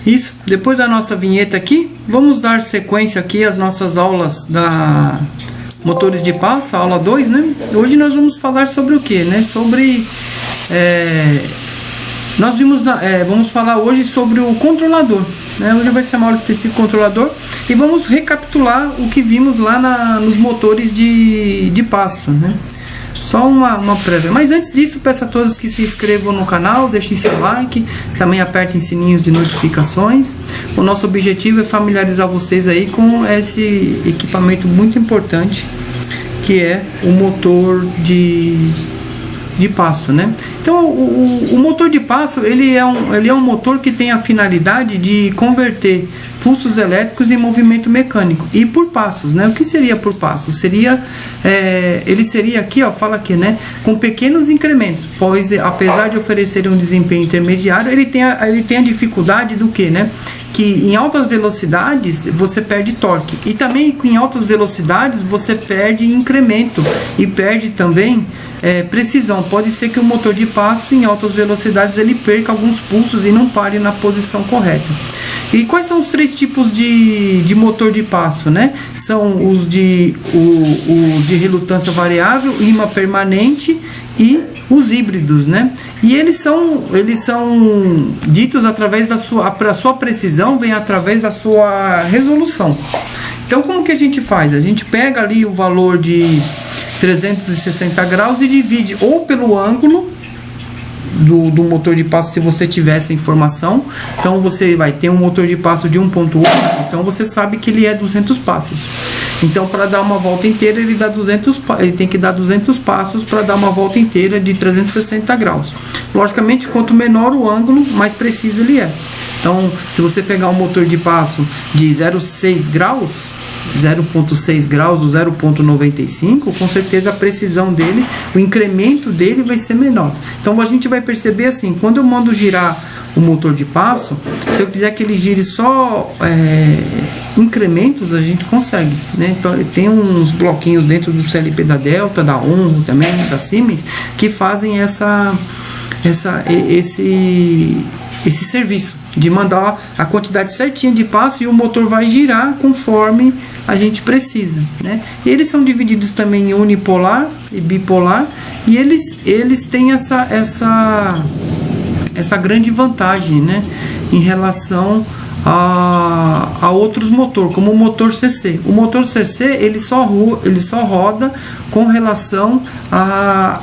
Isso, depois da nossa vinheta aqui, vamos dar sequência aqui às nossas aulas da motores de passo, aula 2, né? Hoje nós vamos falar sobre o que, né? Sobre... vamos falar hoje sobre o controlador, né? Hoje vai ser uma aula específica controlador e vamos recapitular o que vimos lá nos motores de passo, né? Só uma prévia. Mas antes disso, peço a todos que se inscrevam no canal, deixem seu like, também apertem sininhos de notificações. O nosso objetivo é familiarizar vocês aí com esse equipamento muito importante, que é o motor de passo, né? Então, o motor de passo, ele é um motor que tem a finalidade de converter pulsos elétricos em movimento mecânico e por passos, né? O que seria por passos? Ele seria aqui, ó, fala aqui, né? Com pequenos incrementos, pois apesar de oferecer um desempenho intermediário, ele tem a dificuldade do que, né? Que em altas velocidades você perde torque e também em altas velocidades você perde incremento e perde também precisão. Pode ser que o motor de passo em altas velocidades ele perca alguns pulsos e não pare na posição correta. E quais são os três tipos de motor de passo, né? São os de relutância variável, imã permanente e os híbridos, né? E eles são ditos através da sua precisão, vem através da sua resolução. Então, como que a gente faz? A gente pega ali o valor de 360 graus e divide ou pelo ângulo do motor de passo, se você tiver essa informação. Então você vai ter um motor de passo de 1.8, então você sabe que ele é 200 passos. Então, para dar uma volta inteira, ele tem que dar 200 passos para dar uma volta inteira de 360 graus. Logicamente, quanto menor o ângulo, mais preciso ele é. Então, se você pegar um motor de passo de 0,6 graus, 0,6 graus ou 0,95, com certeza a precisão dele, o incremento dele vai ser menor. Então a gente vai perceber assim, quando eu mando girar o motor de passo, se eu quiser que ele gire só incrementos, a gente consegue, né? Então tem uns bloquinhos dentro do CLP da Delta, da ONRO também, da Siemens, que fazem esse serviço de mandar a quantidade certinha de passo e o motor vai girar conforme a gente precisa, né? E eles são divididos também em unipolar e bipolar, e eles têm essa grande vantagem, né, em relação a outros motores, como o motor CC. O motor CC ele só roda com relação à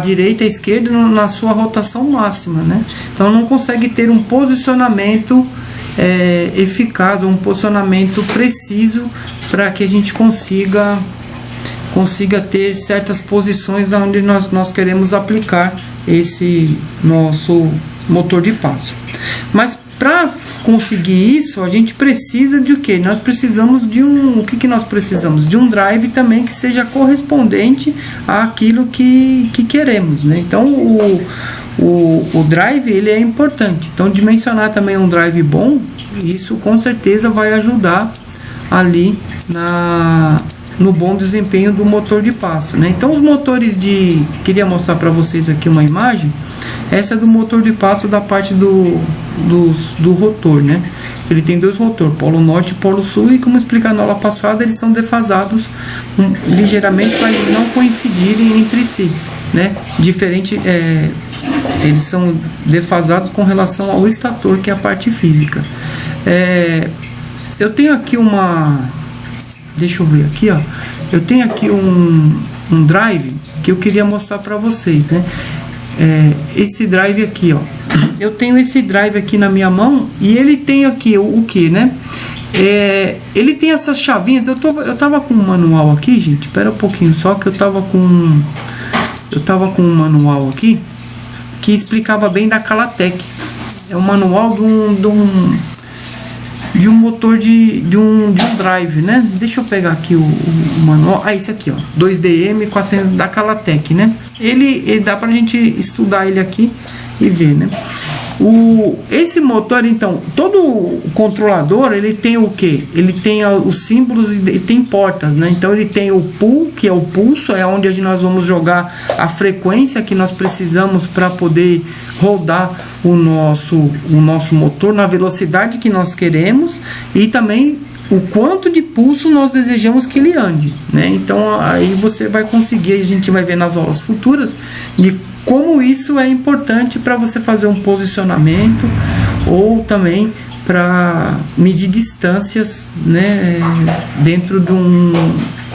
direita e à esquerda na sua rotação máxima, né? Então não consegue ter um posicionamento eficaz, um posicionamento preciso para que a gente consiga ter certas posições onde nós queremos aplicar esse nosso motor de passo. Mas para conseguir isso, a gente precisa de o que? Nós precisamos de o que nós precisamos? De um drive também que seja correspondente àquilo que queremos, né? Então o drive ele é importante. Então dimensionar também um drive bom, isso com certeza vai ajudar ali no bom desempenho do motor de passo, né? Então os motores queria mostrar para vocês aqui uma imagem. Essa é do motor de passo da parte do rotor, né? Ele tem dois rotores, polo norte e polo sul, e como explicar na aula passada, eles são defasados ligeiramente para eles não coincidirem entre si, né? Eles são defasados com relação ao estator, que é a parte física. Eu tenho aqui deixa eu ver aqui, ó. Eu tenho aqui um drive que eu queria mostrar para vocês, né? Esse drive aqui, ó. Eu tenho esse drive aqui na minha mão e ele tem aqui o que, né? Ele tem essas chavinhas. Eu tava com um manual aqui, gente. Espera um pouquinho só que eu tava com um manual aqui que explicava bem da Calatec. É um manual de um motor de um drive, né? Deixa eu pegar aqui o manual. Esse aqui, ó, 2DM400 da Calatec, né? Ele dá pra gente estudar ele aqui e ver, né? Esse motor, então, todo o controlador, ele tem o que? Ele tem os símbolos e tem portas, né? Então ele tem o pull, que é o pulso, é onde nós vamos jogar a frequência que nós precisamos para poder rodar o nosso motor na velocidade que nós queremos, e também o quanto de pulso nós desejamos que ele ande, né? Então aí você vai conseguir, a gente vai ver nas aulas futuras, de como isso é importante para você fazer um posicionamento ou também para medir distâncias, né, dentro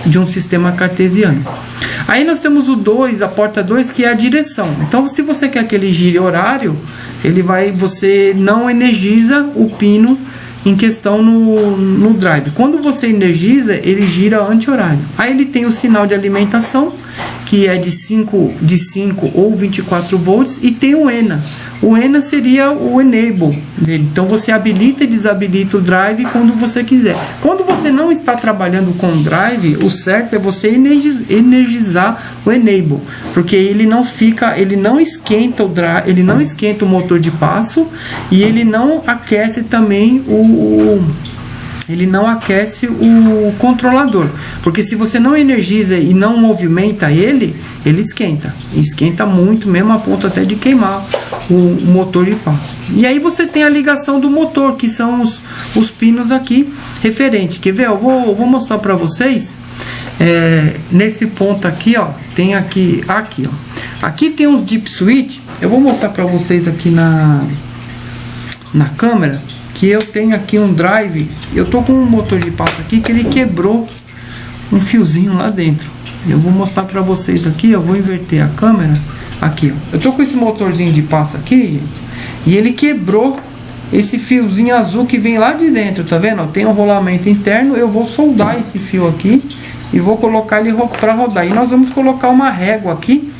de um sistema cartesiano. Aí nós temos o 2, a porta 2, que é a direção. Então, se você quer que ele gire horário, você não energiza o pino em questão no drive. Quando você energiza, ele gira anti-horário. Aí ele tem o sinal de alimentação, que é de 5 ou 24 volts, e tem o ENA. O ENA seria o enable dele. Então você habilita e desabilita o drive quando você quiser. Quando você não está trabalhando com o drive, o certo é você energizar o enable, porque ele não esquenta o drive, ele não esquenta o motor de passo, e ele não aquece também ele não aquece o controlador, porque se você não energiza e não movimenta ele esquenta muito mesmo, a ponto até de queimar o motor de passo. E aí você tem a ligação do motor, que são os pinos aqui referentes. Quer ver? Eu vou mostrar para vocês. Nesse ponto aqui, ó, tem aqui, ó, aqui tem uns deep switch. Eu vou mostrar para vocês aqui na câmera, que eu tenho aqui um drive. Eu tô com um motor de passo aqui que ele quebrou um fiozinho lá dentro. Eu vou mostrar para vocês aqui. Eu vou inverter a câmera aqui, ó. Eu tô com esse motorzinho de passo aqui, gente, e ele quebrou esse fiozinho azul que vem lá de dentro, tá vendo? Tem um rolamento interno. Eu vou soldar esse fio aqui e vou colocar ele para rodar. E nós vamos colocar uma régua aqui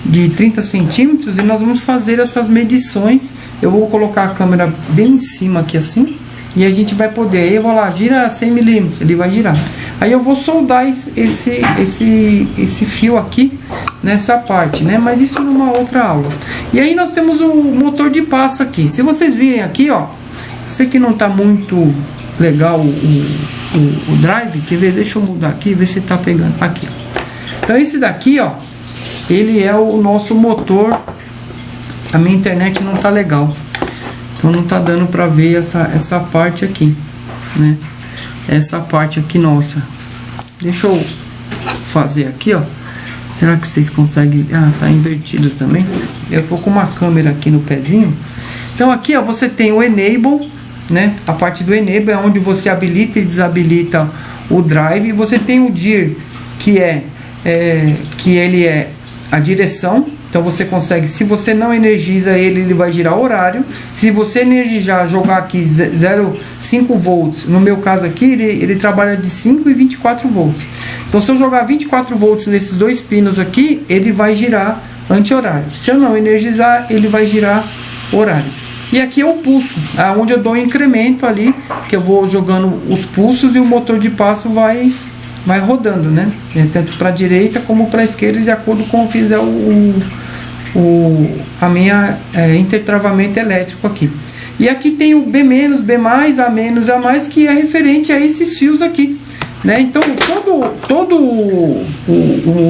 de 30 centímetros e nós vamos fazer essas medições. Eu vou colocar a câmera bem em cima aqui assim, e a gente vai poder, aí eu vou lá, gira 100 milímetros, ele vai girar. Aí eu vou soldar esse fio aqui nessa parte, né? Mas isso numa outra aula. E aí nós temos o motor de passo aqui. Se vocês virem aqui, ó, sei que não tá muito legal o drive, quer ver? Deixa eu mudar aqui, ver se tá pegando aqui. Então esse daqui, ó, ele é o nosso motor. A minha internet não tá legal, então não tá dando para ver essa parte aqui, né? Essa parte aqui nossa. Deixa eu fazer aqui, ó. Será que vocês conseguem? Ah, tá invertido também. Eu tô com uma câmera aqui no pezinho. Então aqui, ó, você tem o enable, né? A parte do enable é onde você habilita e desabilita o drive. E você tem o dir, que ele é a direção. Então você consegue, se você não energiza ele vai girar horário. Se você energizar, jogar aqui 0,5 volts, no meu caso aqui, ele trabalha de 5 e 24 volts. Então se eu jogar 24 volts nesses dois pinos aqui, ele vai girar anti-horário. Se eu não energizar, ele vai girar horário. E aqui é o pulso, onde eu dou um incremento ali, que eu vou jogando os pulsos e o motor de passo vai rodando, né? Tanto para a direita como para a esquerda, de acordo com o que fizer a minha intertravamento elétrico aqui. E aqui tem o B-, B+, A-, A+, que é referente a esses fios aqui, né? Então todo o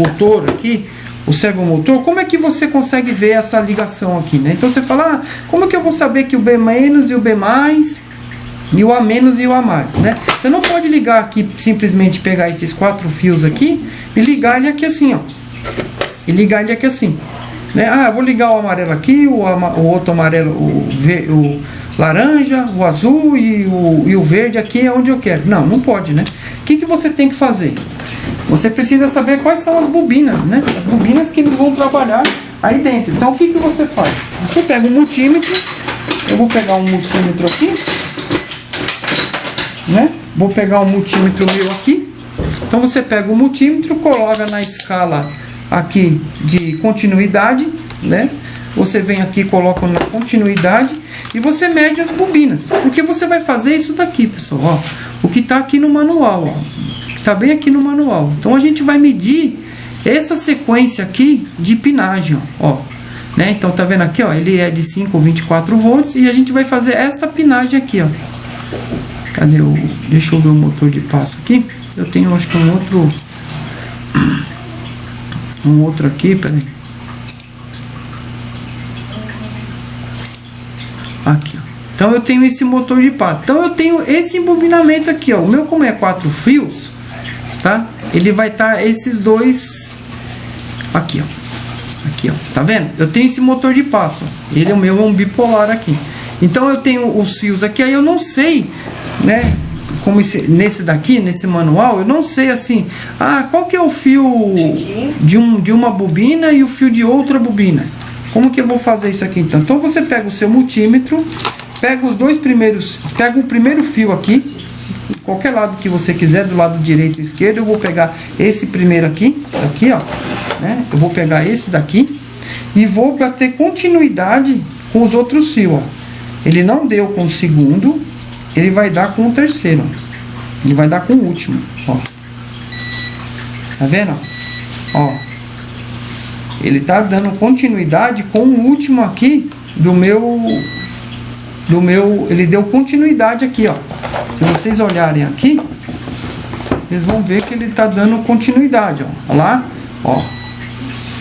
motor aqui, o servomotor, como é que você consegue ver essa ligação aqui, né? Então você fala, como é que eu vou saber que o B- e o B+, e o A- e o A+, né? Você não pode ligar aqui, simplesmente pegar esses 4 fios aqui e ligar ele aqui assim, ó. E ligar ele aqui assim, né? Eu vou ligar o amarelo aqui, o outro amarelo, o laranja, o azul e o verde aqui é onde eu quero. Não pode, né? O que você tem que fazer? Você precisa saber quais são as bobinas, né? As bobinas que eles vão trabalhar aí dentro. Então o que você faz? Você pega um multímetro. Eu vou pegar um multímetro aqui, né? Vou pegar um multímetro meu aqui. Então você pega o multímetro, coloca na escala aqui de continuidade, né? Você vem aqui, coloca na continuidade e você mede as bobinas, porque você vai fazer isso daqui, pessoal, ó, o que está aqui no manual, ó, tá bem aqui no manual. Então a gente vai medir essa sequência aqui de pinagem, ó. né? Então tá vendo aqui, ó, ele é de 5 ou 24 volts e a gente vai fazer essa pinagem aqui, ó. Cadê o... Deixa eu ver o motor de passo aqui. Eu tenho, acho que um outro aqui, peraí. Aqui, ó. Então eu tenho esse motor de passo. Então eu tenho esse embobinamento aqui, ó. O meu, como é 4 fios, tá? Ele vai estar esses dois aqui, ó. Aqui, ó. Tá vendo? Eu tenho esse motor de passo. Ele, o meu, é um bipolar aqui. Então eu tenho os fios aqui, aí eu não sei, né? Como nesse daqui, nesse manual, eu não sei assim, qual que é o fio de uma bobina e o fio de outra bobina. Como que eu vou fazer isso aqui então? Então você pega o seu multímetro, pega os dois primeiros, pega o primeiro fio aqui, qualquer lado que você quiser, do lado direito ou esquerdo. Eu vou pegar esse primeiro aqui, ó, né? Eu vou pegar esse daqui e vou bater continuidade com os outros fios, ó. Ele não deu com o segundo, ele vai dar com o terceiro, ó. Ele vai dar com o último, ó. Tá vendo? Ó. Ele tá dando continuidade com o último aqui do meu, ele deu continuidade aqui, ó. Se vocês olharem aqui, vocês vão ver que ele tá dando continuidade, ó. Olha lá, ó.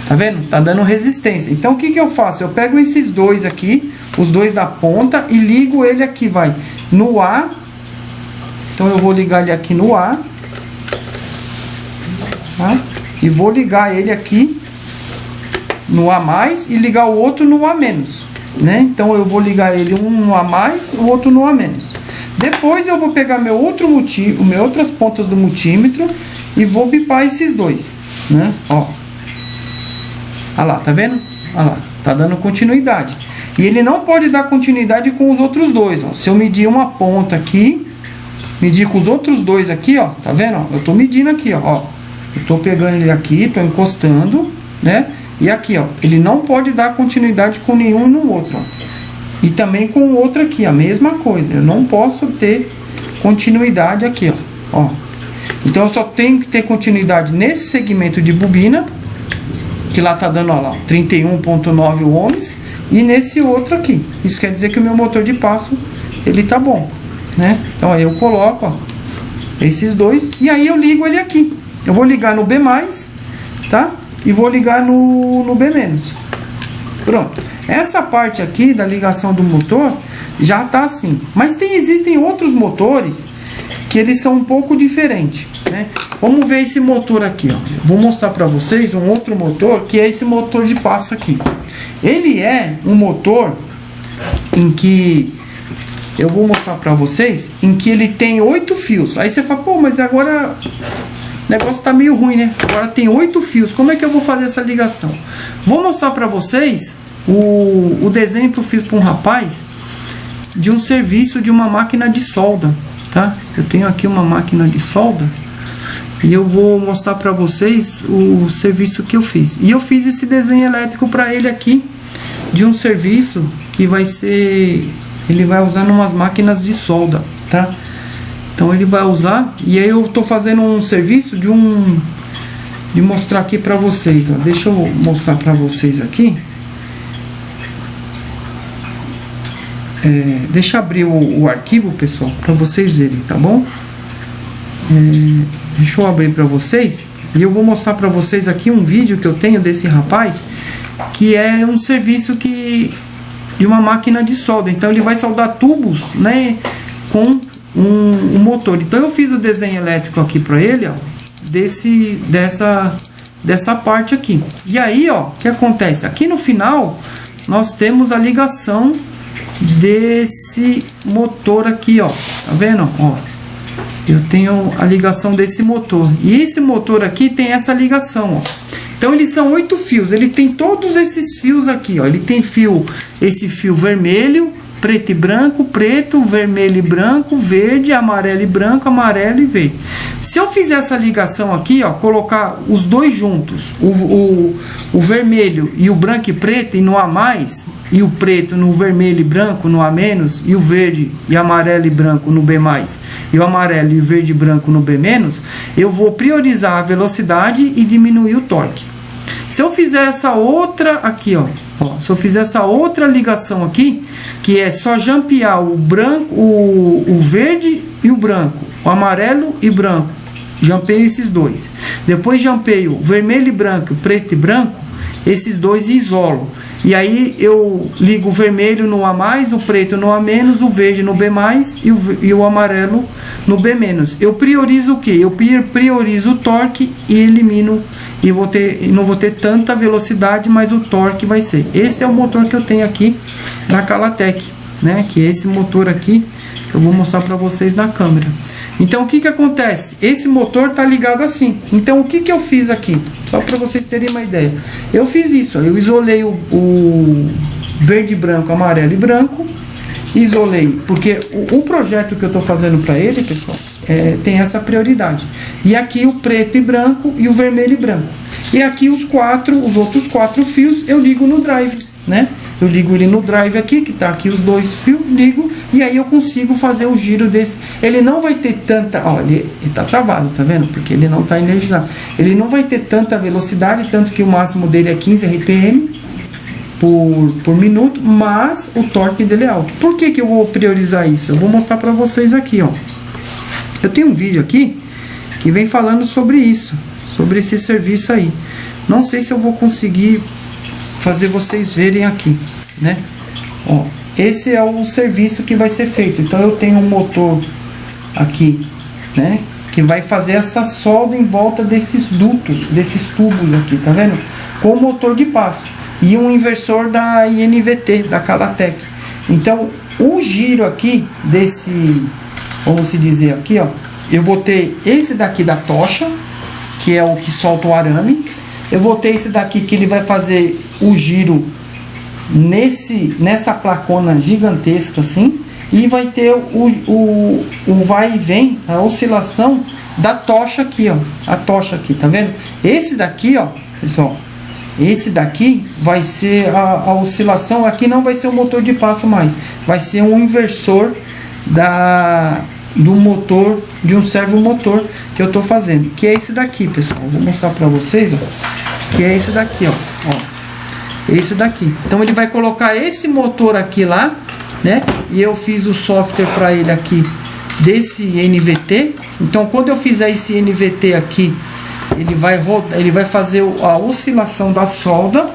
Tá vendo? Tá dando resistência. Então o que que eu faço? Eu pego esses dois aqui, os dois da ponta, e ligo ele aqui, vai, no A. Então eu vou ligar ele aqui no A, tá? E vou ligar ele aqui no A+, e ligar o outro no A-, né? Então eu vou ligar ele um no A+, o outro no A-. Depois eu vou pegar outras pontas do multímetro e vou bipar esses dois, né? Ó. Olha lá, tá vendo? Olha lá, tá dando continuidade. E ele não pode dar continuidade com os outros dois, ó. Se eu medir uma ponta aqui, medir com os outros dois aqui, ó, tá vendo? Ó, eu tô medindo aqui, ó. Eu tô pegando ele aqui, tô encostando, né? E aqui, ó, ele não pode dar continuidade com nenhum no outro, ó. E também com o outro aqui, a mesma coisa. Eu não posso ter continuidade aqui, ó. Então eu só tenho que ter continuidade nesse segmento de bobina, que lá tá dando, ó lá, 31.9 ohms, e nesse outro aqui. Isso quer dizer que o meu motor de passo, ele tá bom, né? Então aí eu coloco, ó, esses dois, e aí eu ligo ele aqui. Eu vou ligar no B+, tá? E vou ligar no B-. Pronto. Essa parte aqui da ligação do motor já tá assim. Mas existem outros motores que eles são um pouco diferentes, né? Vamos ver esse motor aqui, ó. Vou mostrar para vocês um outro motor, que é esse motor de passo aqui. Ele é um motor em que eu vou mostrar para vocês, em que ele tem 8 fios. Aí você fala, pô, mas agora o negócio tá meio ruim, né? Agora tem 8 fios. Como é que eu vou fazer essa ligação? Vou mostrar para vocês o desenho que eu fiz para um rapaz de um serviço de uma máquina de solda, tá? Eu tenho aqui uma máquina de solda e eu vou mostrar para vocês o serviço que eu fiz. E eu fiz esse desenho elétrico para ele aqui de um serviço que vai ser, ele vai usar umas máquinas de solda, tá? Então ele vai usar, e aí eu tô fazendo um serviço de mostrar aqui para vocês, ó. Deixa eu mostrar para vocês aqui. Deixa eu abrir o arquivo, pessoal, para vocês verem, tá bom? Deixa eu abrir para vocês e eu vou mostrar para vocês aqui um vídeo que eu tenho desse rapaz, que é um serviço de uma máquina de solda. Então ele vai soldar tubos, né, com um motor. Então eu fiz o desenho elétrico aqui para ele, ó, dessa parte aqui. E aí, ó, o que acontece? Aqui no final nós temos a ligação desse motor aqui, ó. Tá vendo? Ó, eu tenho a ligação desse motor. E esse motor aqui tem essa ligação, ó. Então eles são 8 fios. Ele tem todos esses fios aqui, ó. Ele tem esse fio vermelho, preto e branco, preto, vermelho e branco, verde, amarelo e branco, amarelo e verde. Se eu fizer essa ligação aqui, ó, colocar os dois juntos, o vermelho e o branco e preto e no A+, e o preto no vermelho e branco no A-, e o verde e amarelo e branco no B+, e o amarelo e o verde e branco no B-, eu vou priorizar a velocidade e diminuir o torque. Se eu fizer essa outra aqui, ó, Ó, se eu fizer essa outra ligação aqui, que é só jampear o branco, o verde e o branco, o amarelo e branco, jampeio esses dois. Depois jampeio vermelho e branco, preto e branco, esses dois isolo. E aí eu ligo o vermelho no A+, o preto no A-, o verde no B+, e o amarelo no B-. Eu priorizo o que? Eu priorizo o torque e elimino, e não vou ter tanta velocidade, mas o torque vai ser. Esse é o motor que eu tenho aqui da Calatec, né? Que é esse motor aqui, que eu vou mostrar para vocês na câmera. Então o que acontece? Esse motor está ligado assim. Então o que eu fiz aqui? Só para vocês terem uma ideia. Eu fiz isso, eu isolei o verde, branco, amarelo e branco. Isolei, porque o projeto que eu estou fazendo para ele, pessoal, tem essa prioridade. E aqui o preto e branco e o vermelho e branco. E aqui os outros quatro fios eu ligo no drive, né? Eu ligo ele no drive aqui, que tá aqui os dois fios, ligo, e aí eu consigo fazer o giro desse. Ele não vai ter tanta, ó, ele tá travado, tá vendo? Porque ele não tá energizado. Ele não vai ter tanta velocidade, tanto que o máximo dele é 15 RPM por minuto, mas o torque dele é alto. Por que eu vou priorizar isso? Eu vou mostrar para vocês aqui, ó. Eu tenho um vídeo aqui que vem falando sobre isso, sobre esse serviço aí. Não sei se eu vou conseguir fazer vocês verem aqui, né? Ó, esse é o serviço que vai ser feito. Então eu tenho um motor aqui, né, que vai fazer essa solda em volta desses dutos, desses tubos aqui, tá vendo? Com motor de passo e um inversor da INVT, da Calatec. Então o giro aqui desse, vamos se dizer aqui, ó, eu botei esse daqui da tocha, que é o que solta o arame. Eu botei esse daqui que ele vai fazer o giro nessa placona gigantesca assim, e vai ter o vai e vem, a oscilação da tocha aqui, ó, a tocha aqui, tá vendo? Esse daqui, ó, pessoal, esse daqui vai ser a oscilação, aqui não vai ser o motor de passo mais, vai ser um inversor do motor, de um servomotor que eu tô fazendo, que é esse daqui, pessoal. Vou mostrar para vocês, ó, que é esse daqui, ó, esse daqui. Então ele vai colocar esse motor aqui lá, né? E eu fiz o software para ele aqui desse NVT. Então quando eu fizer esse NVT aqui, ele vai rodar, ele vai fazer a oscilação da solda,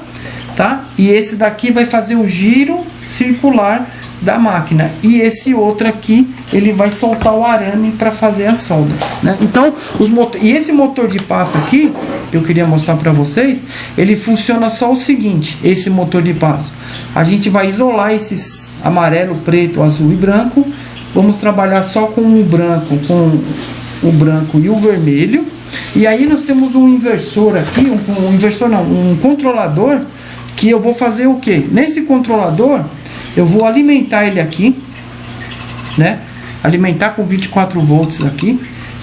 tá? E esse daqui vai fazer o giro circular da máquina, e esse outro aqui ele vai soltar o arame para fazer a solda, né? Então e esse motor de passo aqui que eu queria mostrar para vocês, ele funciona só o seguinte. Esse motor de passo, a gente vai isolar esses amarelo, preto, azul e branco. Vamos trabalhar só com o branco e o vermelho. E aí nós temos um inversor aqui, um controlador, que eu vou fazer o que? Nesse controlador eu vou alimentar ele aqui, né? Alimentar com 24 volts aqui.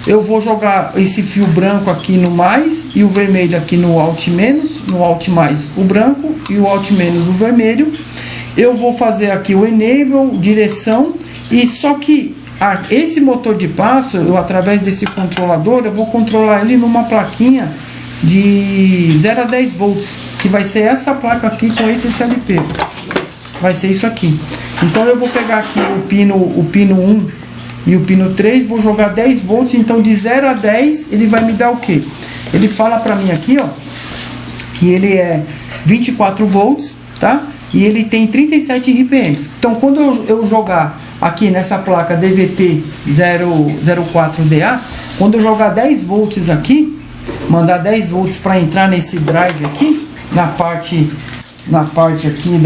Eu vou jogar esse fio branco aqui no mais e o vermelho aqui no alt menos, no alt mais o branco e o alt menos o vermelho. Eu vou fazer aqui o enable, direção, e só que esse motor de passo, através desse controlador, eu vou controlar ele numa plaquinha de 0 a 10 volts, que vai ser essa placa aqui com esse CLP. Vai ser isso aqui. Então eu vou pegar aqui o pino 1 e o pino 3, vou jogar 10 volts, então de 0 a 10 ele vai me dar o que? Ele fala pra mim aqui, ó, que ele é 24 volts, tá? E ele tem 37 RPM. Então quando eu jogar aqui nessa placa DVT 004DA, quando eu jogar 10 volts aqui, mandar 10 volts para entrar nesse drive aqui, na parte aqui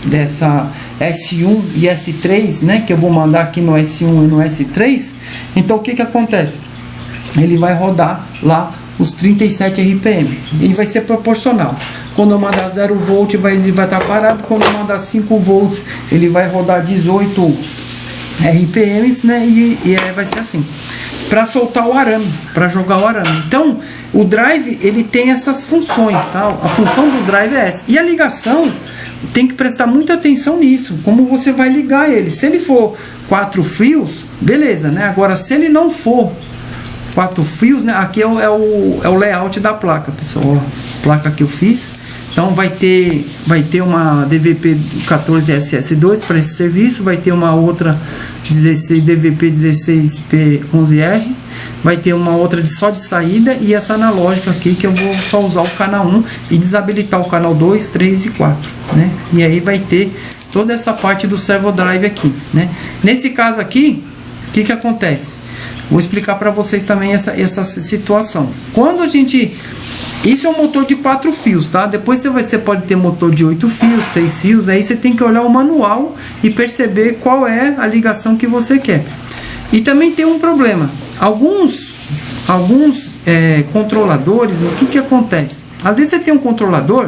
dessa S1 e S3, né, que eu vou mandar aqui no S1 e no S3. Então o que acontece? Ele vai rodar lá os 37 RPM e vai ser proporcional. Quando eu mandar 0 volt ele vai estar parado, quando eu mandar 5 volts ele vai rodar 18 RPMs, né, e vai ser assim, para soltar o arame, para jogar o arame. Então o drive ele tem essas funções, tá? A função do drive é essa. E a ligação tem que prestar muita atenção nisso, como você vai ligar ele. Se ele for 4 fios, beleza, né? Agora se ele não for 4 fios, né? Aqui é o layout da placa, pessoal. Ó, a placa que eu fiz Então vai ter uma DVP14SS2 para esse serviço, vai ter uma outra DVP16P11R, vai ter uma outra só de saída e essa analógica aqui que eu vou só usar o canal 1 e desabilitar o canal 2, 3 e 4, né? E aí vai ter toda essa parte do servo drive aqui, né? Nesse caso aqui, o que acontece? Vou explicar para vocês também essa situação. Quando a gente... Isso é um motor de 4 fios, tá? Depois você pode ter motor de 8 fios, 6 fios. Aí você tem que olhar o manual e perceber qual é a ligação que você quer. E também tem um problema. Alguns controladores, o que acontece? Às vezes você tem um controlador,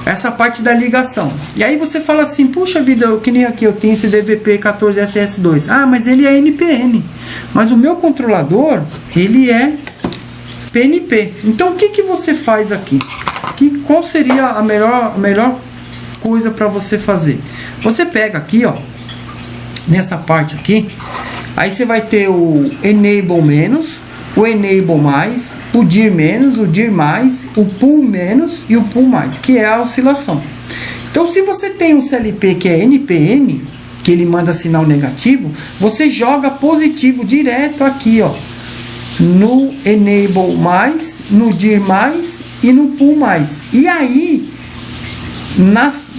essa parte da ligação. E aí você fala assim, puxa vida, que nem aqui eu tenho esse DVP14SS2. Ah, mas ele é NPN. Mas o meu controlador, ele é PNP. Então o que você faz aqui? Qual seria a melhor coisa para você fazer? Você pega aqui, ó, nessa parte aqui, aí você vai ter o Enable menos, o Enable mais, o DIR menos, o DIR mais, o Pull menos e o Pull mais, que é a oscilação. Então se você tem um CLP que é NPN, que ele manda sinal negativo, você joga positivo direto aqui, ó, no Enable mais, no DIR mais e no Pull mais. E aí,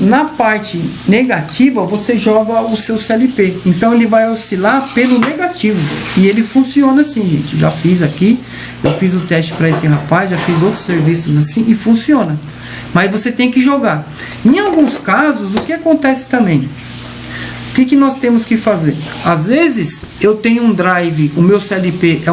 na parte negativa, você joga o seu CLP. Então, ele vai oscilar pelo negativo. E ele funciona assim, gente. Já fiz aqui, eu fiz o teste para esse rapaz, já fiz outros serviços assim e funciona. Mas você tem que jogar. Em alguns casos, o que acontece também? O que nós temos que fazer? Às vezes eu tenho um drive, o meu CLP é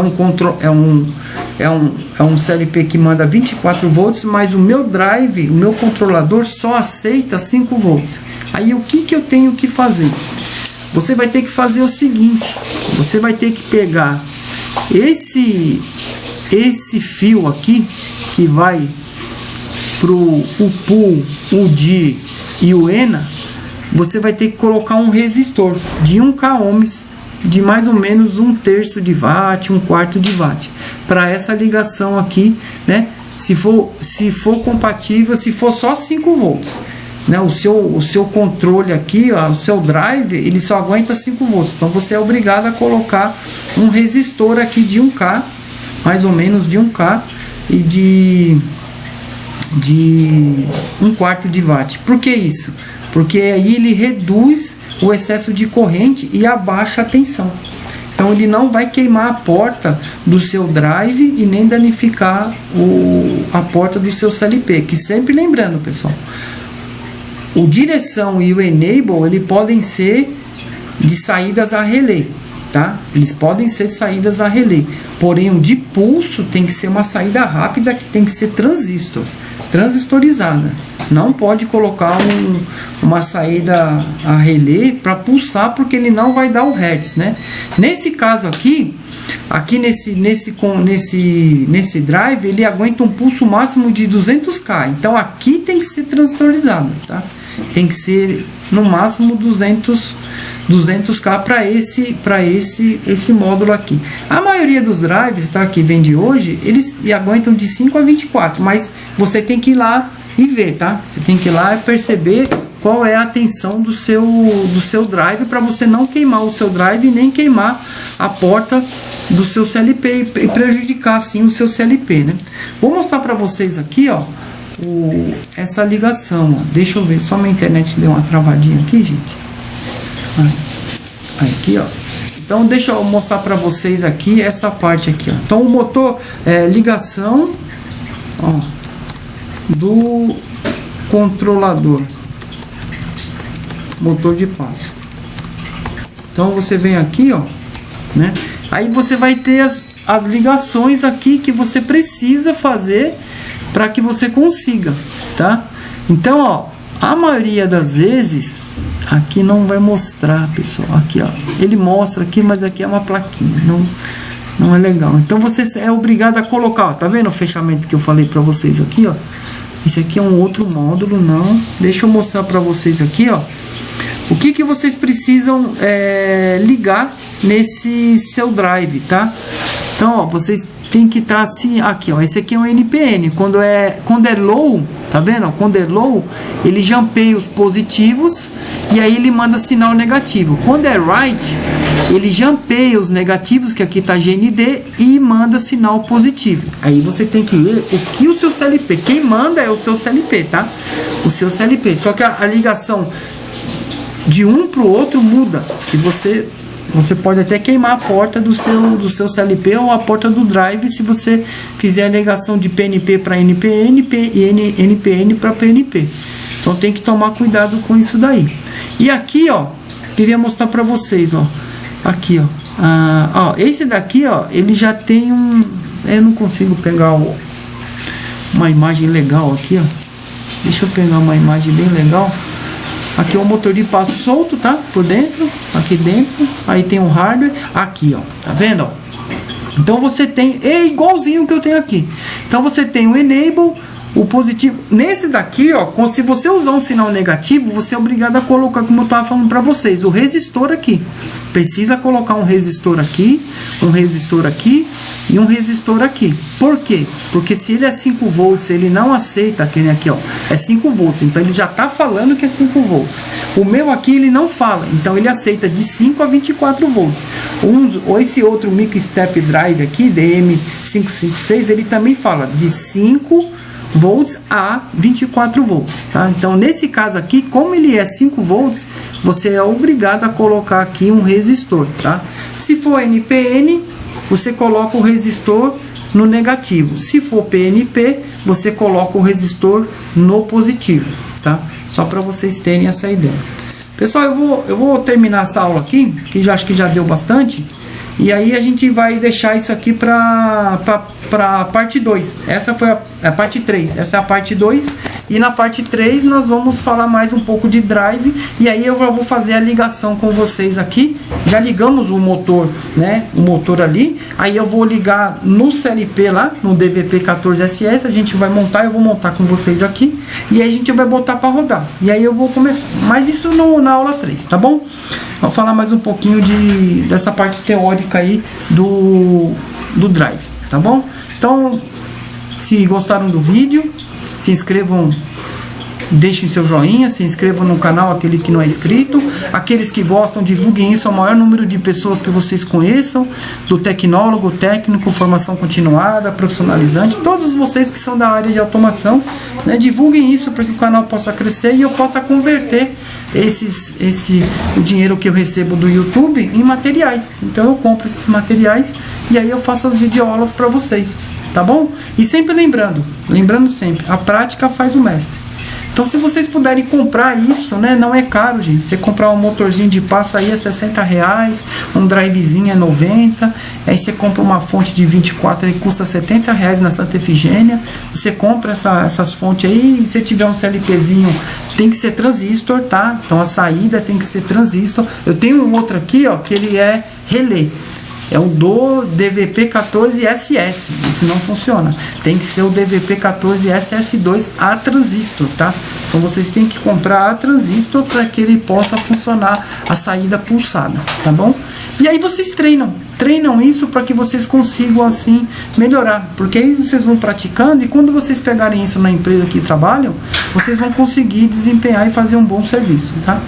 um CLP que manda 24 volts, mas o meu drive, o meu controlador só aceita 5 volts. Aí o que eu tenho que fazer? Você vai ter que fazer o seguinte, você vai ter que pegar esse fio aqui que vai pro o Pull, o DIR e o ENA. Você vai ter que colocar um resistor de 1K ohms, de mais ou menos 1/3 de watt, 1/4 de watt, para essa ligação aqui, né? Se for compatível, se for só 5 volts, né? O seu controle aqui, ó, o seu drive, ele só aguenta 5 volts, então você é obrigado a colocar um resistor aqui de 1K, mais ou menos de 1K e de 1/4 de watt. Por que isso? Porque aí ele reduz o excesso de corrente e abaixa a tensão. Então ele não vai queimar a porta do seu drive e nem danificar a porta do seu CLP. Que sempre lembrando, pessoal, o direção e o enable, ele podem ser de saídas a relé, tá? Eles podem ser saídas a relé. Porém, o de pulso tem que ser uma saída rápida, que tem que ser transistorizada. Não pode colocar uma saída a relé para pulsar, porque ele não vai dar o hertz, né? Nesse caso aqui nesse drive, ele aguenta um pulso máximo de 200K. Então aqui tem que ser transistorizado, tá? Tem que ser no máximo 200K para esse módulo aqui. A maioria dos drives, tá, que vende hoje, eles aguentam de 5 a 24, mas você tem que ir lá e ver, tá? Você tem que ir lá e perceber qual é a tensão do seu drive, para você não queimar o seu drive e nem queimar a porta do seu CLP e prejudicar assim o seu CLP, né? Vou mostrar para vocês aqui, ó, essa ligação, ó. Deixa eu ver, só minha internet deu uma travadinha aqui, gente. Aqui, ó. Então deixa eu mostrar para vocês aqui essa parte aqui, ó. Então o motor ligação, ó, do controlador, motor de passo. Então você vem aqui, ó, né? Aí você vai ter as ligações aqui que você precisa fazer para que você consiga, tá? Então, ó, a maioria das vezes aqui não vai mostrar, pessoal. Aqui, ó, ele mostra aqui, mas aqui é uma plaquinha, não é legal. Então você é obrigado a colocar, ó, tá vendo o fechamento que eu falei para vocês aqui, ó? Esse aqui é um outro módulo, não. Deixa eu mostrar para vocês aqui, ó. O que vocês precisam ligar nesse seu drive, tá? Então, ó, vocês tem que estar assim, aqui, ó. Esse aqui é um NPN. Quando é low, tá vendo? Quando é low, ele jampeia os positivos e aí ele manda sinal negativo. Quando é right, ele jampeia os negativos, que aqui tá GND, e manda sinal positivo. Aí você tem que ler o que o seu CLP, quem manda é o seu CLP, tá? O seu CLP, só que a ligação de um para o outro muda. Se você pode até queimar a porta do seu CLP ou a porta do drive se você fizer a ligação de PNP para NPN e NPN para PNP. Então tem que tomar cuidado com isso daí. E aqui, ó, queria mostrar para vocês, ó. Aqui, ó. Esse daqui, ó, ele já tem um... Eu não consigo pegar uma imagem legal aqui, ó. Deixa eu pegar uma imagem bem legal. Aqui é o motor de passo solto, tá? Por dentro, aqui dentro. Aí tem o hardware. Aqui, ó. Tá vendo, ó? Então você tem... É igualzinho o que eu tenho aqui. Então você tem o enable, o positivo. Nesse daqui, ó, se você usar um sinal negativo, você é obrigado a colocar, como eu tava falando para vocês, o resistor aqui. Precisa colocar um resistor aqui e um resistor aqui. Por quê? Porque se ele é 5 volts, ele não aceita aquele aqui, ó. É 5 volts, então ele já tá falando que é 5 volts. O meu aqui ele não fala, então ele aceita de 5 a 24 volts. Ou esse outro Micro Step Drive aqui, DM556, ele também fala de 5 volts a 24 volts, tá? Então nesse caso aqui, como ele é 5 volts, você é obrigado a colocar aqui um resistor, tá? Se for NPN, você coloca o resistor no negativo. Se for PNP, você coloca o resistor no positivo, tá? Só para vocês terem essa ideia. Pessoal, eu vou terminar essa aula aqui, que já acho que já deu bastante. E aí a gente vai deixar isso aqui para a parte 2. Essa foi a parte 3. Essa é a parte 2. E na parte 3 nós vamos falar mais um pouco de drive. E aí eu vou fazer a ligação com vocês aqui. Já ligamos o motor, né? O motor ali. Aí eu vou ligar no CLP lá, no DVP14SS. A gente vai montar, eu vou montar com vocês aqui. E aí a gente vai botar para rodar. E aí eu vou começar. Mas isso na aula 3, tá bom? Vou falar mais um pouquinho dessa parte teórica aí do drive, tá bom? Então, se gostaram do vídeo, se inscrevam, deixem seu joinha, se inscrevam no canal, aquele que não é inscrito. Aqueles que gostam, divulguem isso ao maior número de pessoas que vocês conheçam, do tecnólogo, técnico, formação continuada, profissionalizante, todos vocês que são da área de automação, né, divulguem isso para que o canal possa crescer e eu possa converter o dinheiro que eu recebo do YouTube em materiais. Então eu compro esses materiais e aí eu faço as videoaulas para vocês, tá bom? E sempre lembrando sempre, a prática faz o mestre. Então se vocês puderem comprar isso, né, não é caro, gente. Você comprar um motorzinho de passo aí é R$60, um drivezinho é 90, aí você compra uma fonte de 24 e custa R$70 na Santa Efigênia. Você compra essas fontes aí, e se tiver um CLPzinho, tem que ser transistor, tá? Então a saída tem que ser transistor. Eu tenho um outro aqui, ó, que ele é relé. É o do DVP14SS. Isso não funciona. Tem que ser o DVP14SS2 a transistor, tá? Então vocês têm que comprar a transistor para que ele possa funcionar a saída pulsada, tá bom? E aí vocês treinam isso para que vocês consigam assim melhorar, porque aí vocês vão praticando e quando vocês pegarem isso na empresa que trabalham, vocês vão conseguir desempenhar e fazer um bom serviço, tá?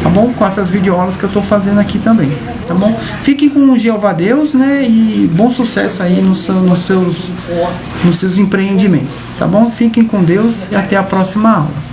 Tá bom? Com essas videoaulas que eu tô fazendo aqui também, tá bom? Fiquem com o Jeová Deus, né? E bom sucesso aí nos seus empreendimentos, tá bom? Fiquem com Deus e até a próxima aula.